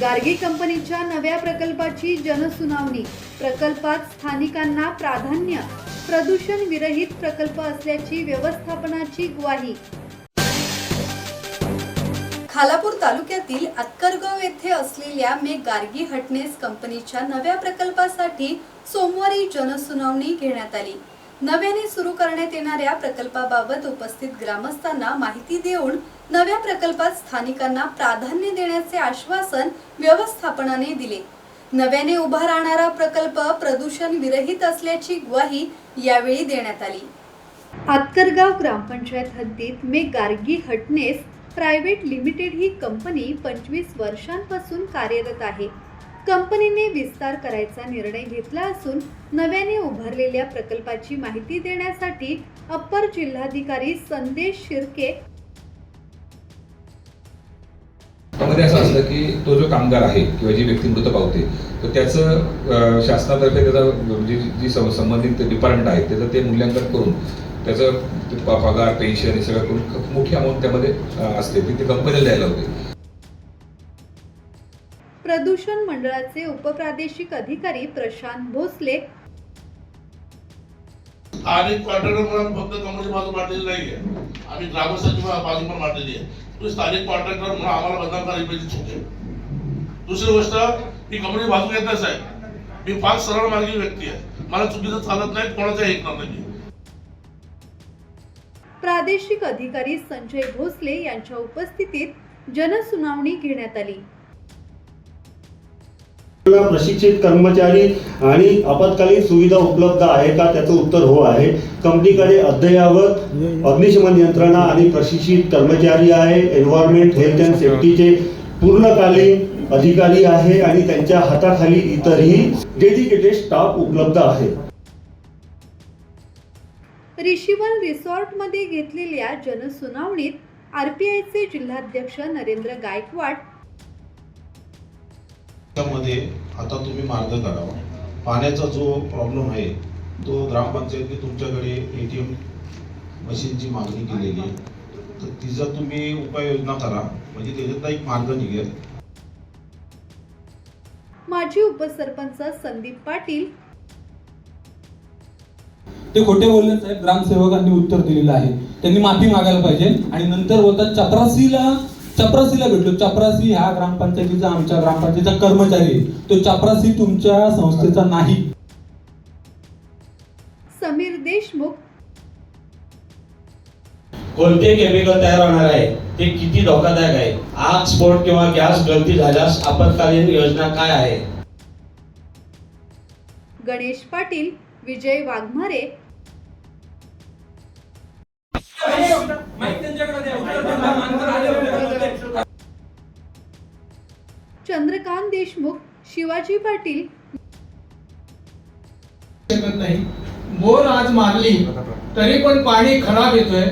गार्गी कंपनीच्या नव्या प्रकल्पाची जनसुनावणी. प्रकल्पात स्थानिकांना प्राधान्य. प्रदूषण विरहित प्रकल्प असल्याची व्यवस्थापनाची ग्वाही. खालापूर तालुक्यातील अत्करगाव येथे असलेल्या गार्गी हटनेस कंपनीच्या नव्या प्रकल्पासाठी सोमवारी जनसुनावणी घेण्यात आली. नव्याने सुरू करण्यात येणाऱ्या प्रकल्पाबाबत उपस्थित ग्रामस्थांना माहिती देऊन नव्या प्रकल्पात स्थानिकांना प्राधान्य देण्याचे आश्वासन व्यवस्थापनाने दिले. नव्याने उभा राहणारा प्रकल्प प्रदूषण विरहित असल्याची ग्वाही यावेळी देण्यात आली. अत्करगाव ग्रामपंचायत हद्दीत गार्गी हटनेस प्रायव्हेट लिमिटेड ही कंपनी 25 वर्षांपासून कार्यरत आहे. कंपनीने विस्तार करायचा निर्णय घेतला असून नव्याने उभारलेल्या प्रकल्पाची माहिती देण्यासाठी अप्पर जिल्हाधिकारी संदेश शिर्के त्यामध्ये असं असतं की तो जो कामगार आहे किंवा जी व्यक्ती मृत पावते तर त्याचं शासनातर्फे त्याचा जी संबंधित डिपार्टमेंट आहे त्याचं ते मूल्यांकन करून त्याचं पगार पेन्शन हे सगळं करून खूप मोठी अमाऊंट त्यामध्ये असते ती कंपनीला द्यायला होते. प्रदूषण मंडळाचे उपप्रादेशिक अधिकारी प्रशांत भोसले आणि कॉन्ट्रॅक्टर फक्त कंपनी बाजू मांडलेली नाहीये, आम्ही ग्रामस्थांची बाजू पण मांडलेली आहे. तुम्ही स्थानिक कॉन्ट्रॅक्टर म्हणून आम्हाला बदनाम करायची पाहिजे चूक आहे. दुसरी गोष्ट ही कंपनी बाजू घेतच आहे. मी फार सरळ मार्गी व्यक्ती आहे, मला चुकीचं चालत नाही, कोणाचं ऐकणार नाही. प्रादेशिक अधिकारी संजय भोसले यांच्या उपस्थितीत जनसुनावणी घेण्यात आली. प्रशिक्षित कर्मचारी आणि आपत्कालीन सुविधा उपलब्ध आहे का त्याचं उत्तर हो आहे. कंपनीकडे अद्ययावत अग्निशमन यंत्रणा आणि प्रशिक्षित कर्मचारी आहे. एन्व्हायरमेंट हेल्थ अँड सेफ्टीचे पूर्णकालीन अधिकारी आहे आणि त्यांच्या हाताखाली इतरही डेडिकेटेड स्टाफ उपलब्ध आहे. ऋषीवन रिसॉर्ट मध्ये घेतलेल्या जनसुनावणीत आरपीआयचे जिल्हाध्यक्ष नरेंद्र गायकवाड मध्ये आता तुम्ही मार्ग काढावा. पाण्याचा जो प्रॉब्लेम आहे तो ग्रामपंचायतीने तुमच्याकडे एटीएम मशीनची मागणी केलेली आहे, तर तिचा तुम्ही उपाययोजना करा, म्हणजे त्याच्यातला एक मार्ग निघेल. माजी उपसरपंच संदीप पाटील ते खोटे बोलले साहेब. ग्रामसेवकांनी उत्तर दिलेलं आहे, त्यांनी माफी मागायला पाहिजे. आणि नंतर बोलतात चपरासीला भेटलो. चपरासी हा ग्रामपंचायतीचा आमच्या ग्रामपंचायतीचा कर्मचारी, तो चपरासी तुमच्या संस्थेचा नाही. समीर देशमुख कोणते केमिकल तयार होणार आहे, ते किती धोकादायक आहे, आग स्फोट किंवा गॅस गळती झाल्यास आपत्कालीन योजना काय आहे. गणेश पाटील, विजय वाघमारे चंद्रकांत देशमुख, शिवाजी पाटील नाही. बोर आज मारली तरी पण पाणी खराब येतोय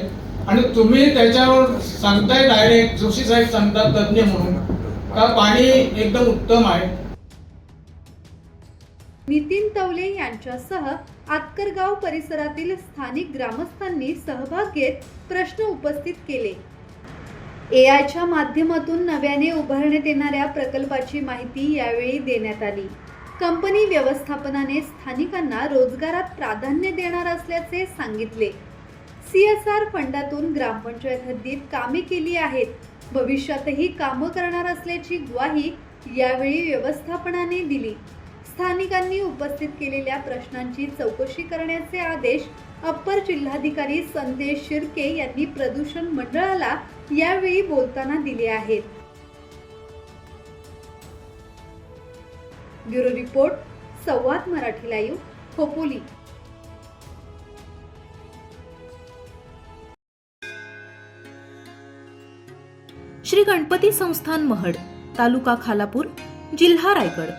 आणि तुम्ही त्याच्यावर सांगताय डायरेक्ट, जोशी साहेब सांगतात तज्ञ म्हणून का पाणी एकदम उत्तम आहे. नितीन तवले यांच्यासह आतकरगाव परिसरातील स्थानिक ग्रामस्थांनी सहभाग घेत प्रश्न उपस्थित केले. एआयच्या माध्यमातून नव्याने उभारण्यात येणाऱ्या प्रकल्पाची माहिती यावेळी देण्यात आली. कंपनी व्यवस्थापनाने स्थानिकांना रोजगारात प्राधान्य देणार असल्याचे सांगितले. CSR फंडातून ग्रामपंचायत हद्दीत कामे केली आहेत, भविष्यातही कामं करणार असल्याची ग्वाही यावेळी व्यवस्थापनाने दिली. स्थानिकांनी उपस्थित केलेल्या प्रश्नांची चौकशी करण्याचे आदेश अप्पर जिल्हाधिकारी संदेश शिर्के यांनी प्रदूषण मंडळाला यावेळी बोलताना दिले आहेत. ब्युरो रिपोर्ट, संवाद मराठी लाईव्ह, खोपोली. श्री गणपती संस्थान महड, तालुका खालापूर, जिल्हा रायगड.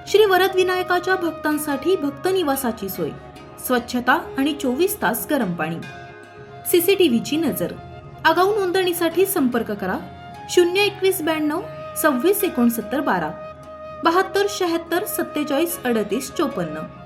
श्री वरदविनायकाच्या भक्तांसाठी भक्त निवासाची सोय, स्वच्छता आणि 24 तास गरम पाणी, CCTVची नजर. आगाऊ नोंदणीसाठी संपर्क करा 02192 26 69 12 72 76 47 38 54.